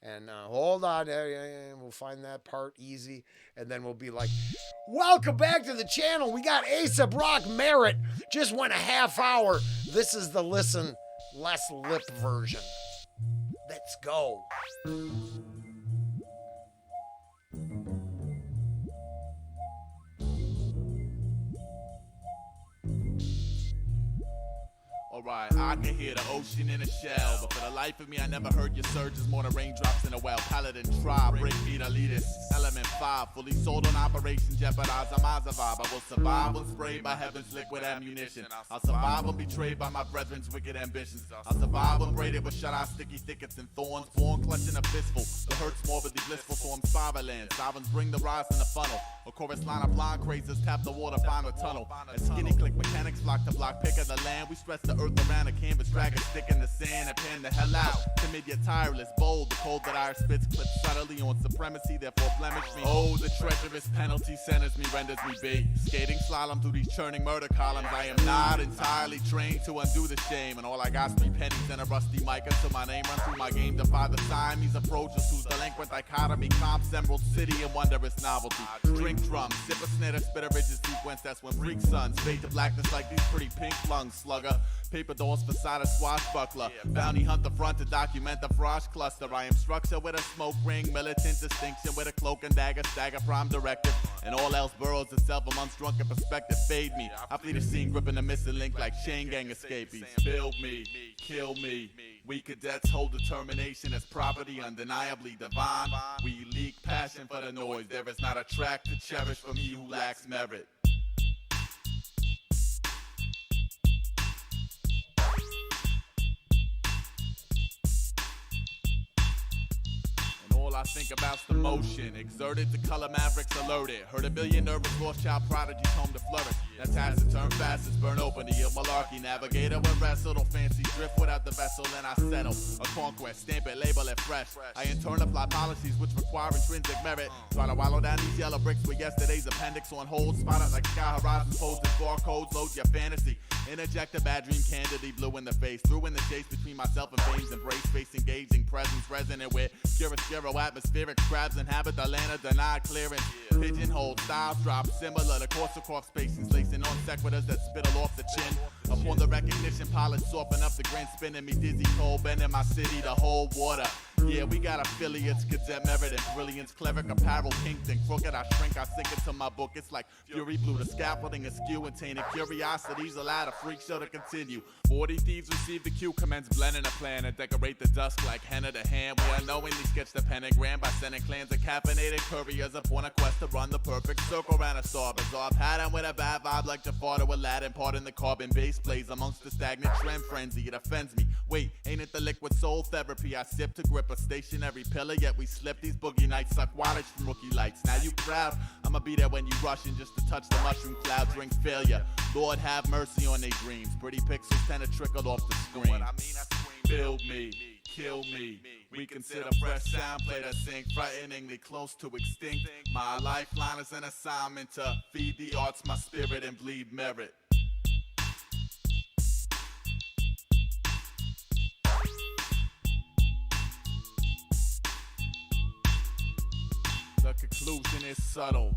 And hold on, we'll find that part easy. And then we'll be like, welcome back to the channel. We got Aesop Rock Merit. Just went a half hour. This is the listen less lip version. Let's go. Alright, I can hear the ocean in a shell, but for the life of me, I never heard your surges. More than raindrops in a well. Paladin tribe, break beat, elitist. Element 5, fully sold on operation, jeopardize. I'm Aesop. I will survive when sprayed by heaven's liquid ammunition. I'll survive when betrayed by my brethren's wicked ambitions. I'll survive when braided with shut-eye sticky thickets and thorns. Born clutching a fistful, the hurt's morbidly blissful, so I'm spiraling. Sovereigns bring the rise in the funnel. A chorus line of blind crazers tap the water, find a tunnel. As skinny click mechanics flock to block pick of the land, we stress the earth around a canvas, drag a stick in the sand and pan the hell out. Timid yet tireless, bold, the cold that our spits clip subtly on supremacy, therefore blemish me. Oh, the treacherous penalty centers me, renders me be. Skating slalom through these churning murder columns, I am not entirely trained to undo the shame. And all I got's 3 pennies and a rusty mic until my name run through my game. Defy the Siamese approaches whose delinquent dichotomy comps Emerald City and wondrous novelty. Drink drum, sip a snitter, spit a rigid sequence, that's when freak sons fade to blackness like these pretty pink lungs, slugger. Paper dolls facade a swashbuckler. Bounty hunt the front to document the frost cluster. I am structure with a smoke ring, militant distinction with a cloak and dagger, stagger prime directive. And all else burrows itself amongst drunken perspective. Fade me, I flee the scene gripping the missing link like chain gang escapees. Build me, kill me. We cadets hold determination as property undeniably divine. We leak passion for the noise. There is not a track to cherish from he who lacks merit. All I think about's the motion, exerted to color mavericks alerted. Heard a billion nervous Rothschild prodigies home to flourish. That's has to turn fastest, burn open the ill malarkey. Navigator when wrestle, don't fancy drift without the vessel, and I settle. A conquest, stamp it, label it fresh. I in turn apply policies which require intrinsic merit. Try to wallow down these yellow bricks with yesterday's appendix on hold. Spot out like sky horizon posted barcodes, load your fantasy. Interject a bad dream candidly, blue in the face. Through in the chase between myself and fame's embrace. Face engaging, presence resonant with chiaroscuro atmospheric crabs inhabit the land of denied clearance. Pigeonhole styles drop similar to Korsakoff spacings, lacing on sequiturs that spittle off the chin. Upon the recognition, pilots soften up the grin, spinning me dizzy, cold, bending my city to hold water. Yeah, we got affiliates, cadet merit and brilliance, cleric apparel, kinked and crooked. I shrink, I sink into my book. It's like fury blue, the scaffolding askew and tainted curiosities allowed a freak show to continue. 40 thieves receive the cue, commence blending a plan and decorate the dusk like henna to hand. We unknowingly sketch the pentagram by sending clans of caffeinated couriers upon a quest to run the perfect circle around a star. Bizarre pattern with a bad vibe like Jafar to Aladdin, pardon the carbon base plays amongst the stagnant trend frenzy. It offends me. Wait, ain't it the liquid soul therapy? I sip to grip a stationary pillar, yet we slip. These boogie nights suck wattage from rookie lights. Now you proud? I'ma be there when you rushing just to touch the mushroom cloud. Drink failure. Lord have mercy on they dreams. Pretty pixels tend to trickle off the screen. Build me, kill me. We consider fresh sound play that sink frighteningly close to extinct. My lifeline is an assignment to feed the arts my spirit and bleed merit. The conclusion is subtle.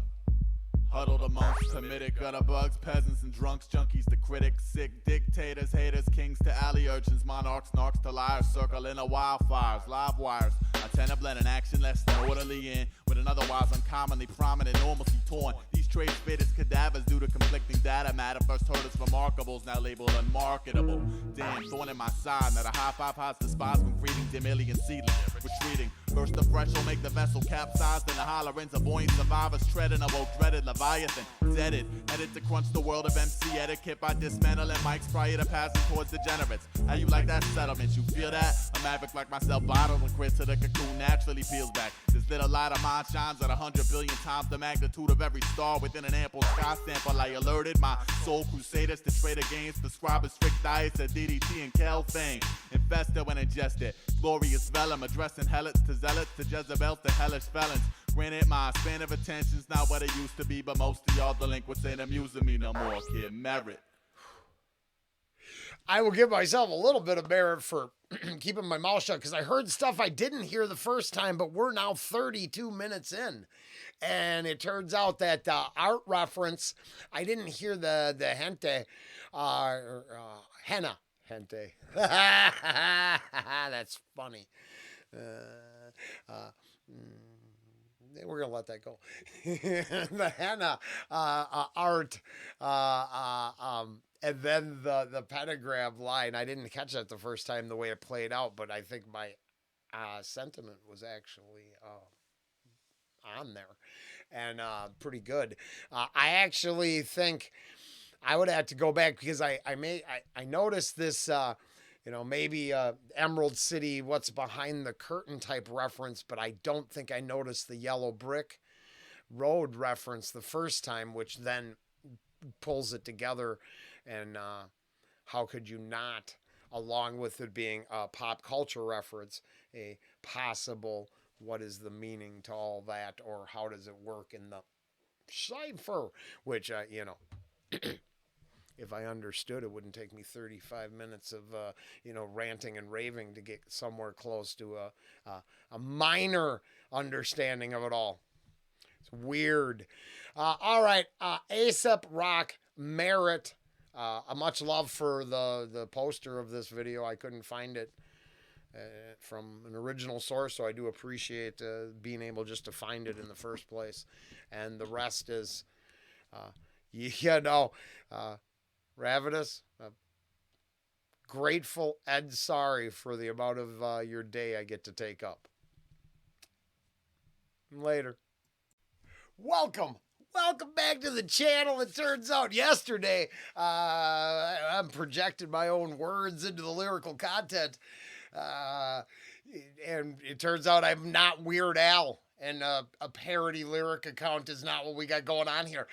Huddled amongst committed gutter bugs, peasants and drunks, junkies to critics, sick dictators, haters, kings to alley urchins, monarchs, narcs to liars, circle in a wildfires, live wires. I tend to blend an action less than orderly in with an otherwise uncommonly prominent normalcy torn. These traits fit as cadavers due to conflicting data matter. First heard as remarkables, now labeled unmarketable. Damn, thorn in my side, now the high five hides despise when greeting dim alien seedlings. Retreating, burst the fresh will make the vessel capsized, and the hollerings of buoyant survivors treading a woe-dreaded Leviathan. Deaded, headed to crunch the world of MC etiquette by dismantling mics prior to passing towards degenerates. How you like that settlement? You feel that? A maverick like myself, bottle and quit to the cocoon naturally peels back. This little light of mine shines at 100 billion times the magnitude of every star within an ample sky sample. I alerted my soul crusaders to trade against prescribers strict diets of DDT and Kel fame. Infested when ingested, glorious vellum addressing helots to zealots to Jezebels to hellish felons. Granted, my span of attention's not what it used to be, but most of y'all delinquents ain't amusing me no more. Kid merit. I will give myself a little bit of merit for keeping my mouth shut because I heard stuff I didn't hear the first time, but we're now 32 minutes in. And it turns out that art reference, I didn't hear the gente, henna, gente. That's funny. We're gonna let that go. The henna art, and then the pentagram line. I didn't catch that the first time the way it played out, but I think my sentiment was actually on there and pretty good. I actually think I would have to go back because I noticed this. Maybe Emerald City, what's behind the curtain type reference, but I don't think I noticed the yellow brick road reference the first time, which then pulls it together. And how could you not, along with it being a pop culture reference, a possible what is the meaning to all that, or how does it work in the cipher, which, if I understood, it wouldn't take me 35 minutes of, ranting and raving to get somewhere close to a minor understanding of it all. It's weird. All right. Aesop Rock Merit. A much love for the poster of this video. I couldn't find it from an original source, so I do appreciate being able just to find it in the first place. And the rest is, Ravenous, grateful and sorry for the amount of your day I get to take up. Later. Welcome back to the channel. It turns out yesterday I'm projecting my own words into the lyrical content. And it turns out I'm not Weird Al. And a parody lyric account is not what we got going on here.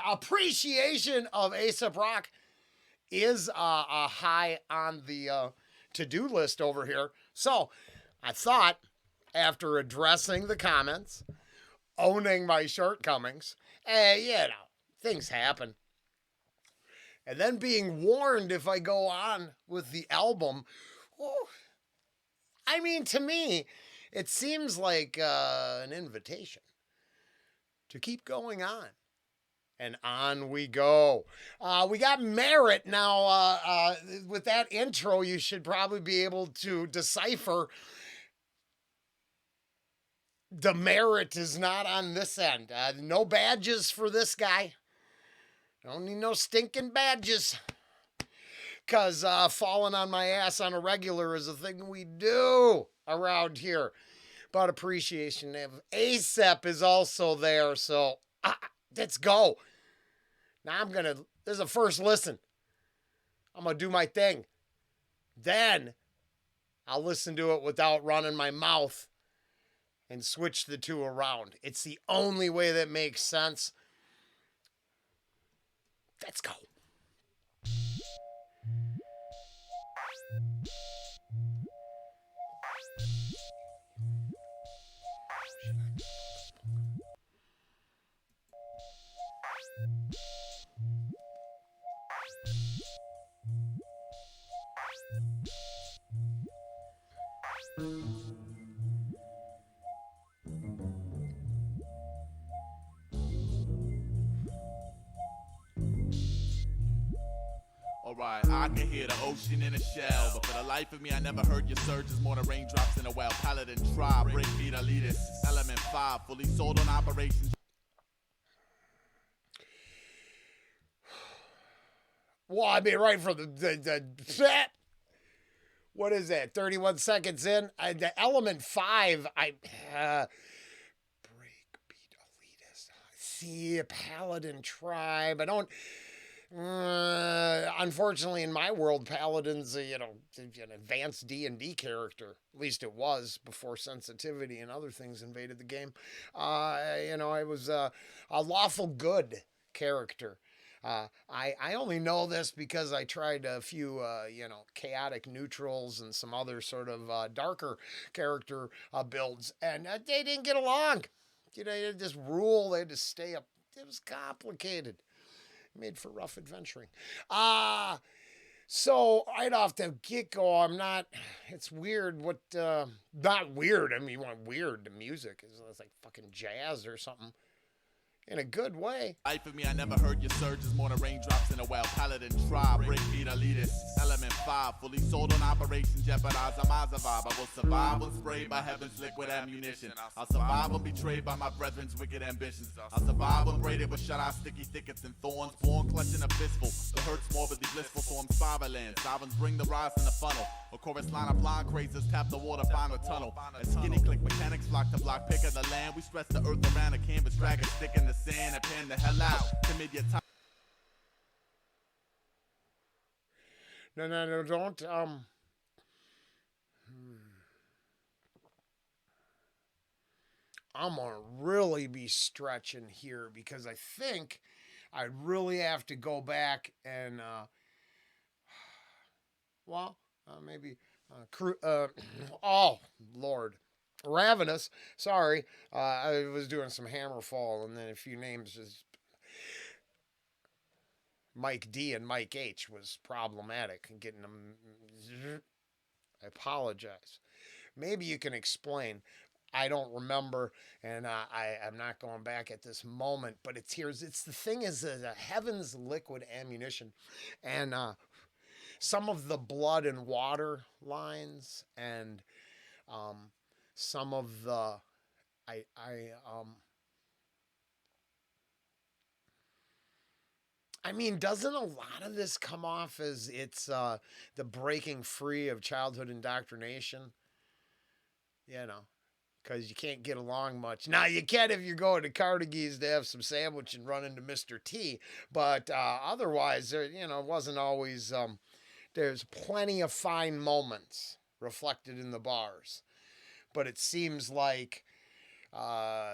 Appreciation of Aesop Rock is a high on the to-do list over here. So I thought, after addressing the comments, owning my shortcomings, things happen. And then being warned if I go on with the album, to me, it seems like an invitation to keep going on. And on we go. We got Merit now. With that intro, you should probably be able to decipher the merit is not on this end. No badges for this guy. Don't need no stinking badges. Because falling on my ass on a regular is a thing we do around here. But appreciation of Aesop is also there. So let's go. Now this is a first listen. I'm going to do my thing. Then I'll listen to it without running my mouth and switch the two around. It's the only way that makes sense. Let's go. Alright, I can hear the ocean in a shell, but for the life of me, I never heard your surges more than raindrops in a well. Paladin tribe, bring me the leaders. Element 5, fully sold on operations. Well, right from the what is that? 31 seconds in, the Element 5. Breakbeat elitist. See, a Paladin tribe. I don't. Unfortunately, in my world, Paladin's an advanced D&D character. At least it was before sensitivity and other things invaded the game. I was a lawful good character. I only know this because I tried a few, chaotic neutrals and some other sort of darker character builds, and they didn't get along. They had this rule, they had to stay up. It was complicated. Made for rough adventuring. So right off the get go, I'm not. It's weird. Not weird. I mean, weird. The music is it's like fucking jazz or something in a good way. Life of me, I never heard your surges. More than raindrops in a well. Paladin tribe, break beat elitist. Element 5, fully sold on operation. Jeopardize, I'm Aesop. I will survive unsprayed by heaven's liquid ammunition. I'll survive unbetrayed by my brethren's wicked ambitions. I'll survive unbraided with shut-eye sticky thickets and thorns. Born clutching a fistful. The hurt's morbidly blissful, so I'm spiraling. Sovereigns bring the rise in the funnel. A chorus line of blind crazers tap the water, find a tunnel. A skinny click mechanics flock to block pick of the land. We stretch the earth around a canvas, drag a stick in the sand. And pan the hell out. Commit your time. No, don't. I'm gonna really be stretching here because I think I really have to go back and, maybe, oh Lord, Ravenous. Sorry, I was doing some Hammerfall, and then a few names just Mike D and Mike H was problematic and getting them. I apologize. Maybe you can explain. I don't remember, and I'm not going back at this moment. But it's here. It's the thing is a heaven's liquid ammunition, and some of the blood and water lines, and some of the I mean, doesn't a lot of this come off as it's the breaking free of childhood indoctrination? You know, because you can't get along much. Now, you can if you're going to Carnegie's to have some sandwich and run into Mr. T, but otherwise, it wasn't always. There's plenty of fine moments reflected in the bars, but it seems like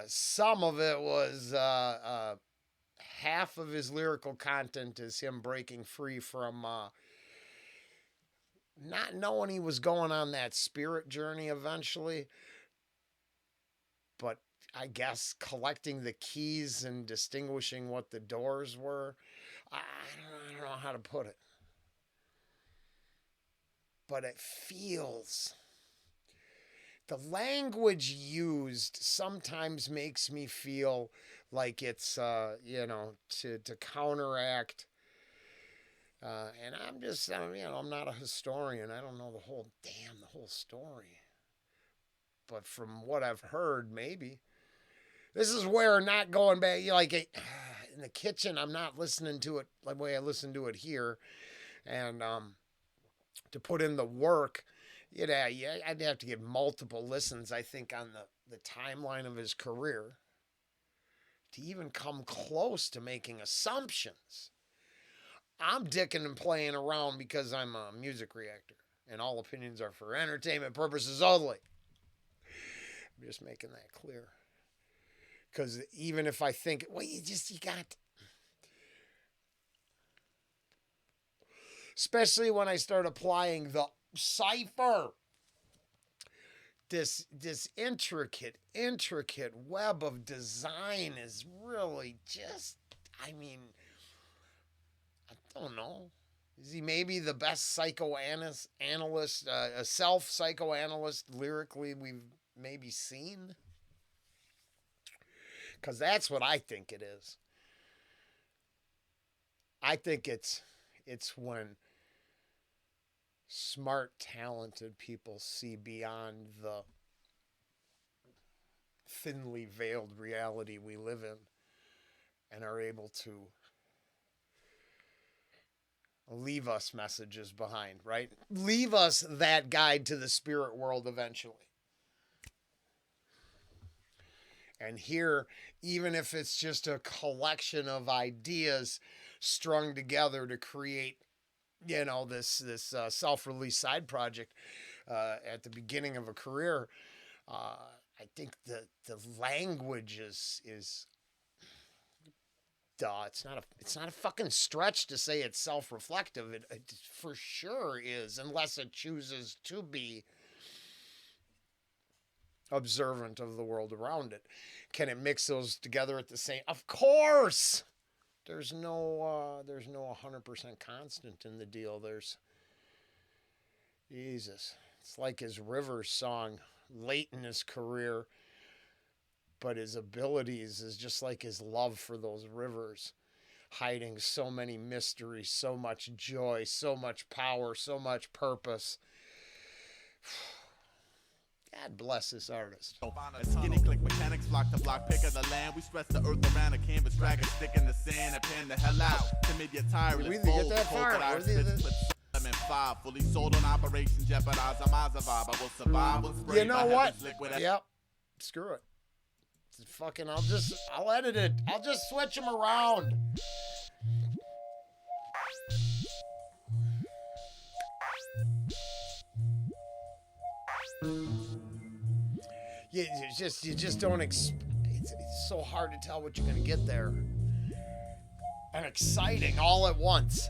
some of it was half of his lyrical content is him breaking free from not knowing he was going on that spirit journey eventually, but I guess collecting the keys and distinguishing what the doors were. I don't know how to put it, but it feels. The language used sometimes makes me feel like it's, to counteract. And I'm just, I'm not a historian. I don't know the whole story. But from what I've heard, maybe. This is where not going back, in the kitchen, I'm not listening to it like the way I listen to it here. And to put in the work, I'd have to get multiple listens, I think, on the timeline of his career to even come close to making assumptions. I'm dicking and playing around because I'm a music reactor, and all opinions are for entertainment purposes only. I'm just making that clear. Because even if I think, you got. Especially when I start applying the cipher. This intricate web of design is really just, I don't know. Is he maybe the best psychoanalyst, a self-psychoanalyst lyrically we've maybe seen? Because that's what I think it is. I think it's when smart, talented people see beyond the thinly veiled reality we live in and are able to leave us messages behind, right? Leave us that guide to the spirit world eventually. And here, even if it's just a collection of ideas strung together to create, this self-release side project at the beginning of a career, I think the language is it's not a fucking stretch to say it's self-reflective. It for sure is, unless it chooses to be observant of the world around it. Can it mix those together at the same? Of course. There's no 100% constant in the deal. There's Jesus. It's like his Rivers song late in his career, but his abilities is just like his love for those rivers, hiding so many mysteries, so much joy, so much power, so much purpose. God bless this artist. A skinny click mechanics block the block, pick of the land. We stretch the earth around a canvas, drag a stick in the sand and pan the hell out. Timid yet tireless, We didn't get bold, that cold, far. but I Where did spit it- split. Element 5, fully sold on operation, jeopardize a Mazda vibe. I will survive when sprayed You know by what? heaven's liquid. Yep. Screw it. It's fucking, I'll edit it. I'll just switch them around. You just don't. It's so hard to tell what you're gonna get there. And exciting all at once.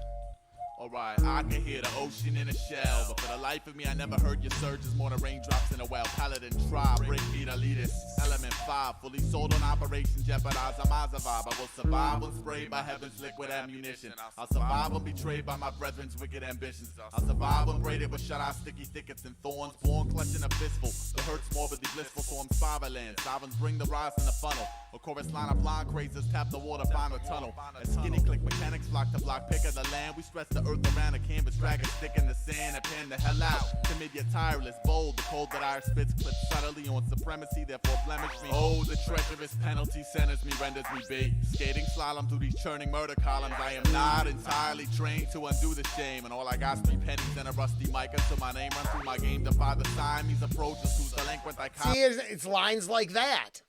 Alright, I can hear the ocean in a shell, but for the life of me, I never heard your surges more than raindrops in a well. Paladin tribe, break me to lead us. Element 5, fully sold on operation, jeopardize a Mazda vibe. I will survive when sprayed by heaven's liquid ammunition. I'll survive when betrayed by my brethren's wicked ambitions. I'll survive when braided with shut-eye sticky thickets and thorns, born clutching a fistful. The hurt's morbidly blissful, so I'm spiraling. Sovereigns bring the rise in the funnel. A chorus line of blind crazers tap the water, find a tunnel. A skinny click mechanics block the block, pick of the land. We stretch the earth around a canvas, drag a stick in the sand and pan the hell out. Timid yet tireless, bold, the cold that I spits clips subtly on supremacy, therefore blemish me. Oh, the treacherous penalty centers me, renders me be. Skating slalom through these churning murder columns. I am not entirely trained to undo the shame, and all I got's 3 pennies and a rusty mic until my name run through my game. Defy the Siamese approaches whose delinquent I cop. See, it's lines like that.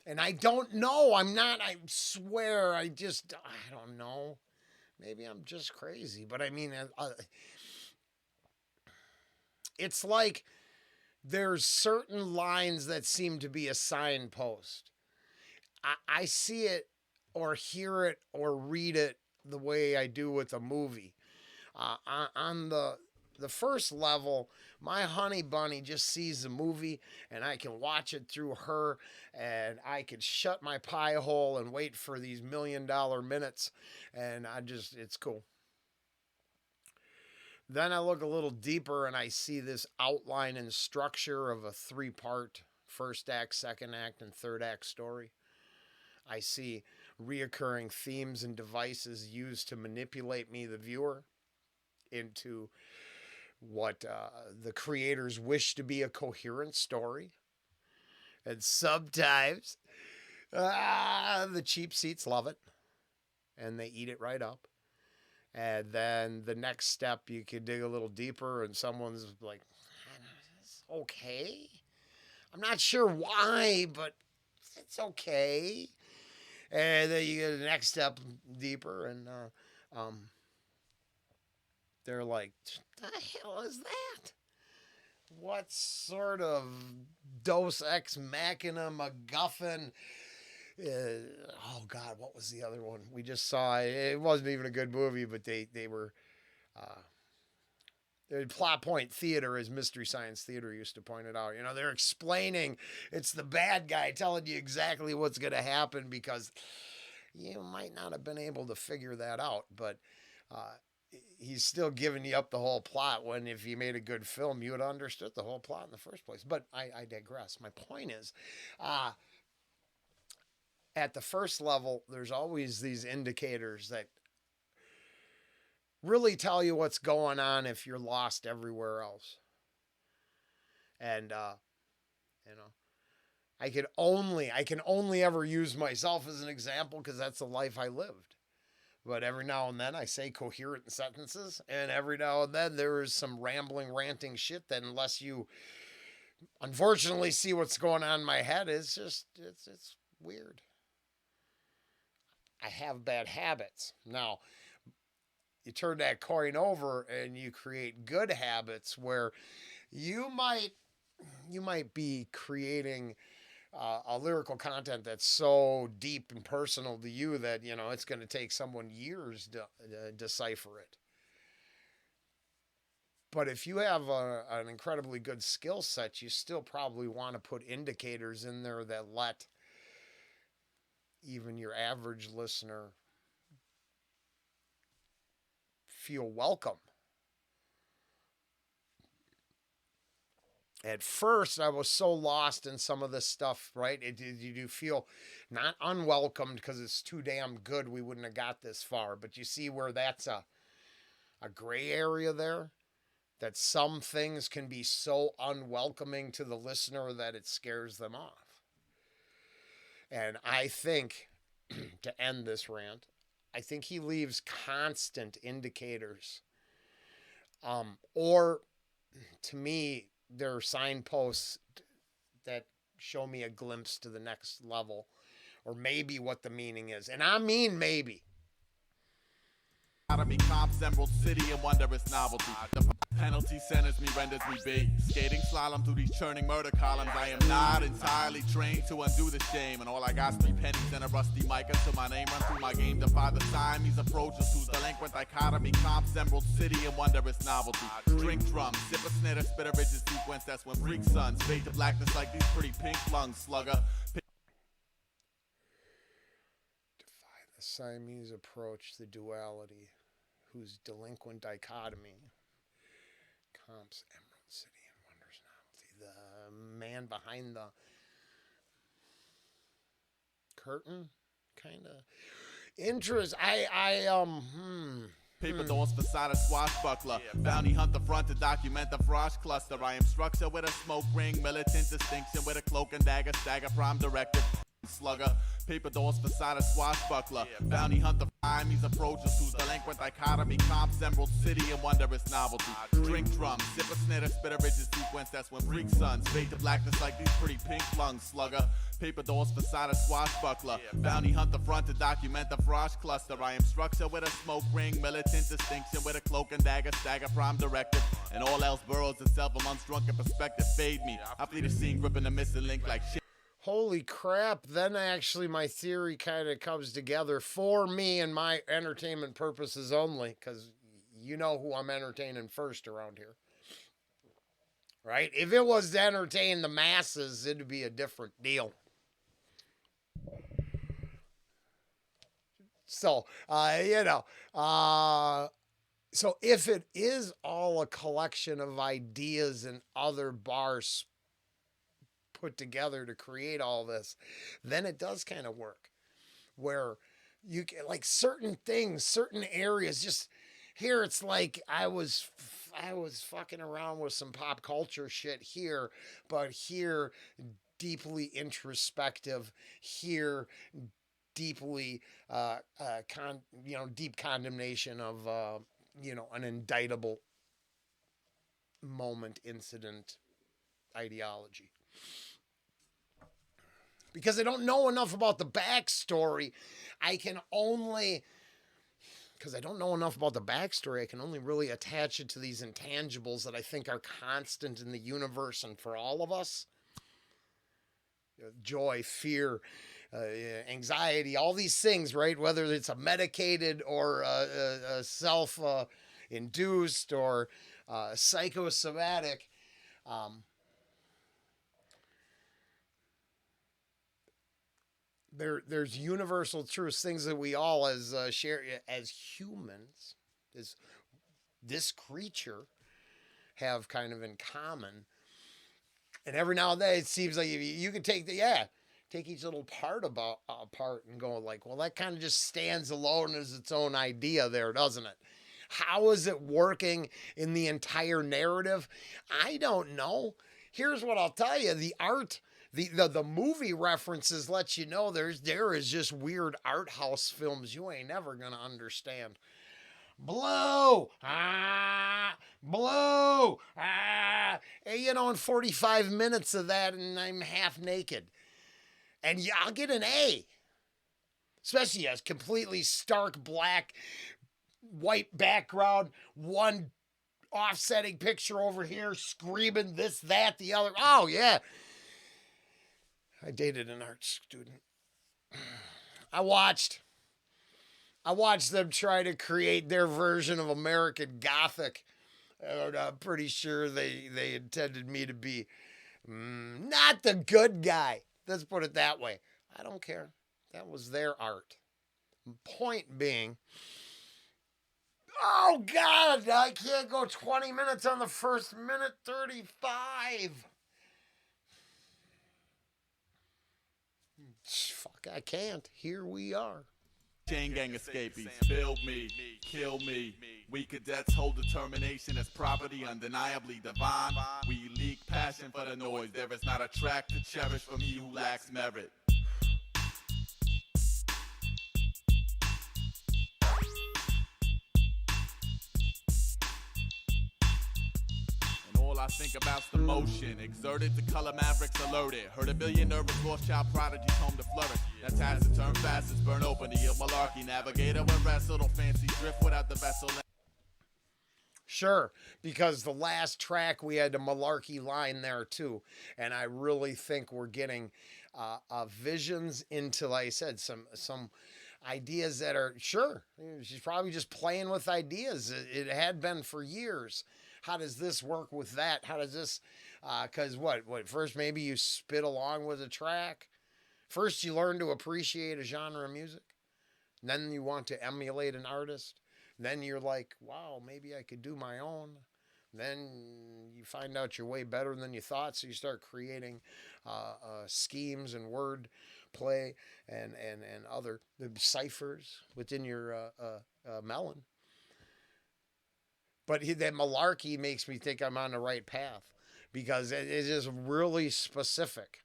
And I don't know. I swear, I don't know. Maybe I'm just crazy. But I mean, it's like there's certain lines that seem to be a signpost. I see it or hear it or read it the way I do with a movie. On the first level, my honey bunny just sees the movie and I can watch it through her and I can shut my pie hole and wait for these $1 million minutes and it's cool. Then I look a little deeper and I see this outline and structure of a 3-part first act, second act, and third act story. I see reoccurring themes and devices used to manipulate me, the viewer, into what the creators wish to be a coherent story. And sometimes the cheap seats love it and they eat it right up. And then the next step, you can dig a little deeper and someone's like, it's okay. I'm not sure why, but it's okay. And then you get the next step deeper and they're like, what the hell is that? What sort of Deus Ex Machina MacGuffin? Oh God, what was the other one we just saw? It wasn't even a good movie, but they were plot point theater, as Mystery Science Theater used to point it out. You know, they're explaining it's the bad guy telling you exactly what's going to happen because you might not have been able to figure that out, but he's still giving you up the whole plot when if you made a good film, you would have understood the whole plot in the first place. But I digress. My point is, at the first level, there's always these indicators that really tell you what's going on if you're lost everywhere else. And, you know, I can only ever use myself as an example because that's the life I lived. But every now and then I say coherent sentences, and every now and then there is some rambling, ranting shit that unless you unfortunately see what's going on in my head, it's weird. I have bad habits. Now, you turn that coin over and you create good habits where you might be creating a lyrical content that's so deep and personal to you that, you know, it's going to take someone years to decipher it. But if you have an incredibly good skill set, you still probably want to put indicators in there that let even your average listener feel welcome. at first I was so lost in some of this stuff, right? You do feel not unwelcomed because it's too damn good. We wouldn't have got this far. But you see where that's a gray area there? That some things can be so unwelcoming to the listener that it scares them off. And I think, to end this rant, I think he leaves constant indicators. Or, to me, there are signposts that show me a glimpse to the next level, or maybe what the meaning is. And I mean maybe. Academy comps, Emerald City, and wondrous novelty. The penalty centers me, renders me big. Skating slalom through these churning murder columns. I am not entirely trained to undo the shame. And all I got's 3 pennies and a rusty mic until my name run through my game. Defy the Siamese approaches whose delinquent dichotomy comps, Emerald City, and wondrous novelty. Drink drums, sip a snare, spit a rigid sequence. That's when freak sons fade to blackness like these pretty pink lungs, slugger. Defy the Siamese approach, the duality, whose delinquent dichotomy comps Emerald City and wonders novelty. The man behind the curtain, kind of interest. Paper dolls beside a swashbuckler. Bounty hunt the front to document the frost cluster. I am structure with a smoke ring, militant distinction with a cloak and dagger, stagger prime directive. Slugger, paper dolls beside a swashbuckler. Bounty hunt the Siamese approaches whose delinquent dichotomy comps Emerald City and wondrous novelty. Drink drums, sip a snare, spit a rigid sequence. That's when freak sons fade to blackness like these pretty pink lungs. Slugger, paper dolls beside a swashbuckler. Bounty hunt the front to document the frost cluster. I am structure with a smoke ring, militant distinction with a cloak and dagger, stagger prime directive. And all else burrows itself amongst drunken perspective. Fade me, I flee the scene gripping the missing link like shit. Holy crap, then actually my theory kind of comes together for me and my entertainment purposes only, because you know who I'm entertaining first around here. Right? If it was to entertain the masses, it'd be a different deal. So, so if it is all a collection of ideas and other bars put together to create all this, then it does kind of work. Where you get like certain things, certain areas, just here it's like I was fucking around with some pop culture shit here, but here deeply introspective, here deeply deep condemnation of an indictable moment, incident, ideology. Because I don't know enough about the backstory, I can only really attach it to these intangibles that I think are constant in the universe and for all of us. Joy, fear, anxiety, all these things, right? Whether it's a medicated or a self-induced or psychosomatic. There's universal truths, things that we all share as humans, as this creature, have kind of in common. And every now and then it seems like you can take each little part apart and go like, well, that kind of just stands alone as its own idea there, doesn't it? How is it working in the entire narrative? I don't know. Here's what I'll tell you: the art. The movie references let you know there is just weird art house films you ain't never gonna understand. Blue, blue, in 45 minutes of that, and I'm half naked, and yeah, I'll get an A. Especially as completely stark black, white background, one offsetting picture over here, screaming this, that, the other. Oh yeah. I dated an art student. I watched them try to create their version of American Gothic. And I'm pretty sure they intended me to be not the good guy. Let's put it that way. I don't care. That was their art. Point being, oh God, I can't go 20 minutes on the first minute 35. Fuck, I can't. Here we are. Chain gang escapees, build me, kill me. We cadets hold determination as property undeniably divine. We leak passion for the noise. There is not a track to cherish from he who lacks merit. And all I think about's the motion, exerted to color mavericks alerted. Heard a billion nervous lost child prodigies home to flourish. That's how to turn fastest, burn open the ill malarkey. Navigator and wrestle, don't fancy drift without the vessel. Sure, because the last track we had a malarkey line there too, and I really think we're getting visions into, like I said, some ideas that are sure. She's probably just playing with ideas. It had been for years. How does this work with that? How does this? Because what? First, maybe you spit along with a track. First, you learn to appreciate a genre of music. Then you want to emulate an artist. Then you're like, wow, maybe I could do my own. Then you find out you're way better than you thought, so you start creating schemes and word play and other ciphers within your melon. But that malarkey makes me think I'm on the right path because it is really specific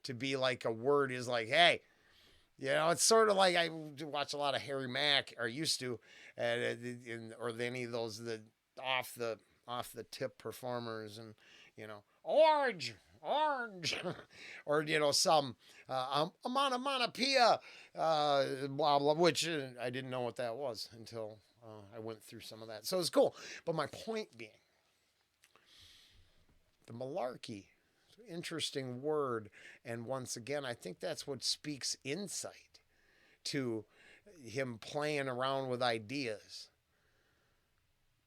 to be like a word is like, hey, it's sort of like I watch a lot of Harry Mack, or used to, or any of those the off the tip performers, and orange, or some onomatopoeia, blah blah, which I didn't know what that was until I went through some of that. So it's cool. But my point being, the malarkey. Interesting word, and once again I think that's what speaks insight to him playing around with ideas.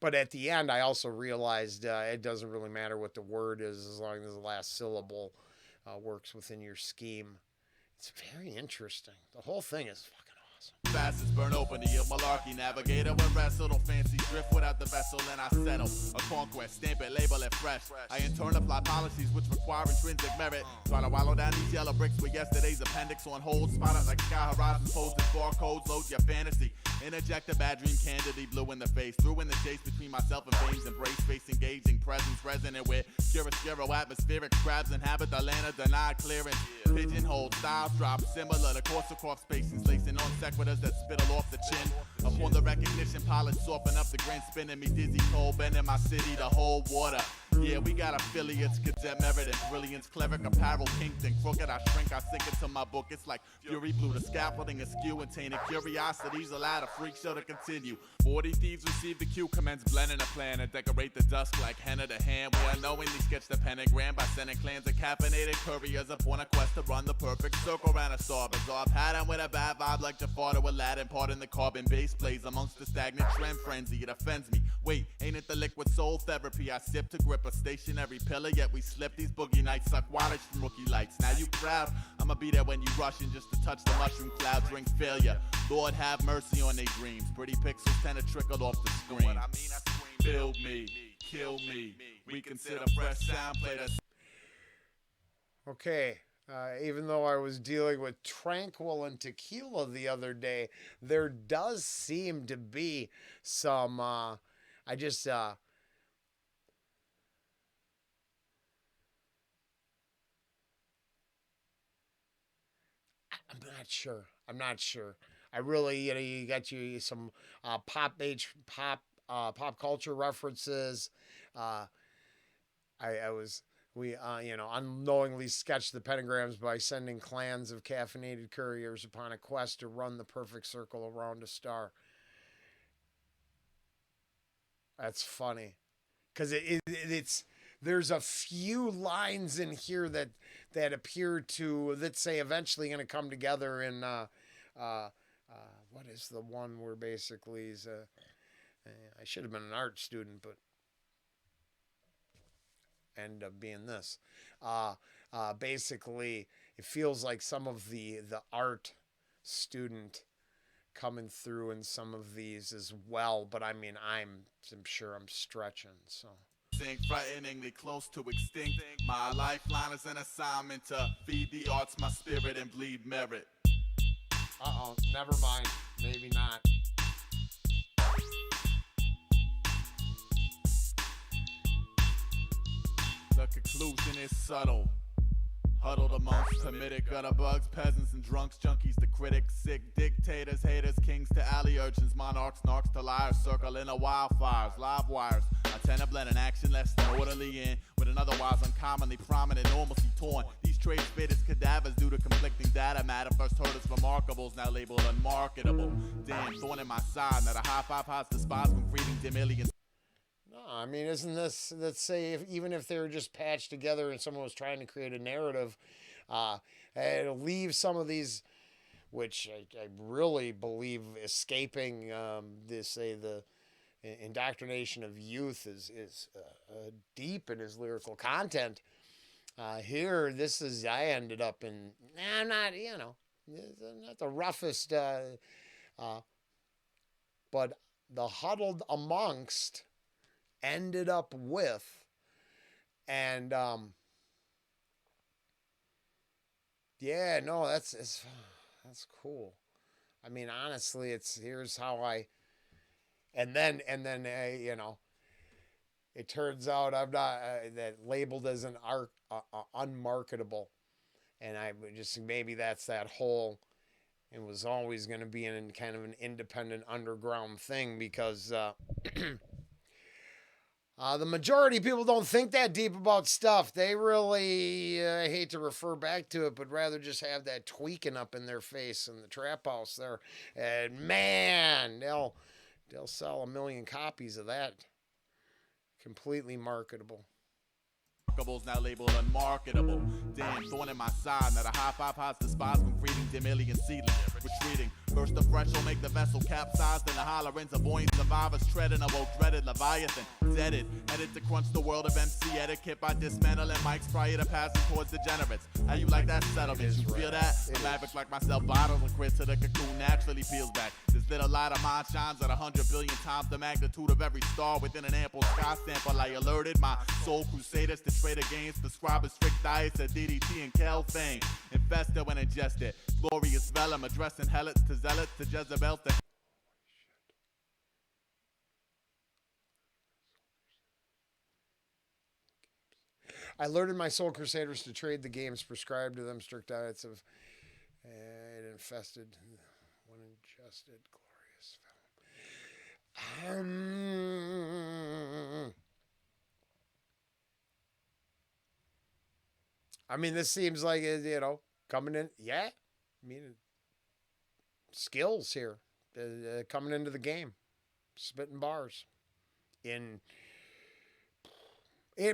But at the end I also realized it doesn't really matter what the word is as long as the last syllable works within your scheme. It's very interesting. The whole thing is fucking awesome. Fastest burn open the ill malarkey. Navigator and wrestle, don't fancy drift without the vessel. And I settle a conquest, stamp it, label it fresh. I in turn apply policies which require intrinsic merit. Try to wallow down these yellow bricks with yesterday's appendix on hold. Spot out like sky horizon posted barcodes. Load your fantasy. Interject a bad dream candidly blue in the face. Through in the chase between myself and fame's embrace. Face engaging presence resonant with chiaroscuro atmospheric crabs inhabit the land of denied clearance. Pigeonhole styles drop similar to Korsakoff spacings, lacing on sequiturs that spittle off the chin. Upon the recognition, pilots soften up the grin, spinning me dizzy, cold, bending my city to hold water. Yeah, we got affiliates, cadet merit and brilliance, cleric apparel, kinked crooked. I shrink, I sink into my book. It's like fury blue, the scaffolding askew and tainted curiosities allow the freak show to continue. 40 thieves receive the cue, commence blending a plan and decorate the dusk like henna to hand. We unknowingly sketch the pentagram by sending clans of caffeinated couriers upon a quest to run the perfect circle around a star. Bizarre pattern with a bad vibe like Jafar to Aladdin, pardon the carbon base plays amongst the stagnant trend frenzy. It offends me. Wait, ain't it the liquid soul therapy I sip to grip a stationary pillar? Yet we slip these boogie nights, suck wattage from rookie lights. Now you proud? I'ma be there when you rushing just to touch the mushroom cloud, drink failure. Lord have mercy on their dreams. Pretty pixels tend to trickle off the screen. What I mean, I scream, build me, kill me. We consider fresh sound play that's okay. Even though I was dealing with tranquil and tequila the other day, there does seem to be some. I'm not sure. I'm not sure. I really, you got some pop culture references. Uh, I was. We, unknowingly sketched the pentagrams by sending clans of caffeinated couriers upon a quest to run the perfect circle around a star. That's funny, because it's there's a few lines in here that appear to, let's say, eventually going to come together in what is the one where basically is I should have been an art student, but end up being this. Basically, it feels like some of the art student coming through in some of these as well. But I mean, I'm sure I'm stretching. So Frighteningly close to extinct. My lifeline is an assignment to feed the arts my spirit and bleed merit. Uh-oh, never mind. Maybe not. The conclusion is subtle. Huddled amongst committed gutter bugs, peasants and drunks, junkies to critics, sick dictators, haters, kings to alley urchins, monarchs, narcs to liars, circling the wildfires, live wires. I tend to blend an action less than orderly in with an otherwise uncommonly prominent normalcy torn. These traits fit as cadavers due to conflicting data matter. First heard as remarkables, now labeled unmarketable. Damn, thorn in my side, not a high five house despised when breeding dim aliens. No, I mean, isn't this, let's say, even if they were just patched together and someone was trying to create a narrative, it'll leave some of these, which I really believe escaping the indoctrination of youth is deep in his lyrical content. Here, I ended up in, I'm not, not the roughest, but the huddled amongst ended up with, and yeah, no, that's cool. I mean, honestly, here's how and then it turns out I'm not that labeled as an unmarketable, and I just, maybe that's that whole, it was always going to be in kind of an independent underground thing, because the majority of people don't think that deep about stuff. They really, I hate to refer back to it, but rather just have that tweaking up in their face in the trap house there. And man, they'll sell 1 million copies of that. Completely marketable. Now labeled unmarketable. Damn, thorn in my side, not a high five house despised when breeding dim alien seedlings. Retreating, burst of fresh will make the vessel capsized, and the hollerings of buoyant survivors treading a woke dreaded Leviathan. Zedded, headed to crunch the world of MC etiquette by dismantling mics prior to passing towards degenerates. How you like that settlement? You feel that? A maverick like myself bottles and quit to the cocoon naturally peels back. This little light of mine shines at 100 billion times the magnitude of every star within an ample sky sample. I alerted my soul crusaders to trade against prescribing strict diets of DDT and Kel fame. Infested when ingested. Glorious vellum addressing helots to zealots to Jezebel to. I alerted my soul crusaders to trade the games prescribed to them strict diets of infested when ingested glorious film. I mean, this seems like, coming in. Yeah, I mean, skills here coming into the game, spitting bars in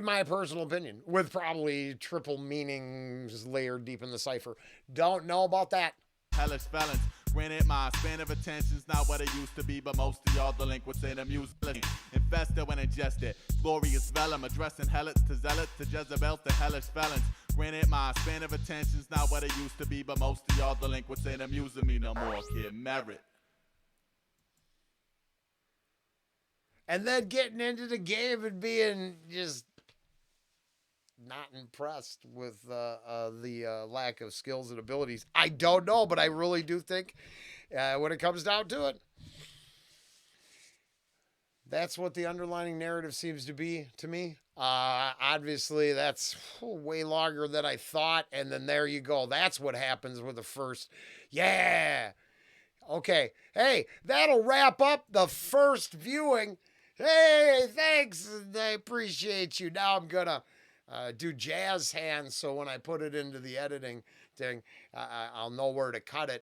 my personal opinion, with probably triple meanings layered deep in the cipher. Don't know about that. Hellish felons. Granted, my span of attention's not what it used to be, but most of y'all delinquents ain't amused. Infested when ingested. Glorious vellum addressing helots to zealots to Jezebel to hellish felons. Granted, my span of attention's not what it used to be, but most of y'all delinquents ain't amusing me no more. Kid merit. And then getting into the game and being just not impressed with the lack of skills and abilities. I don't know, but I really do think when it comes down to it, that's what the underlying narrative seems to be to me. Obviously, that's way longer than I thought. And then there you go. That's what happens with the first. Yeah. Okay. Hey, that'll wrap up the first viewing. Hey, thanks. I appreciate you. Now I'm going to do jazz hands, so when I put it into the editing thing, I'll know where to cut it.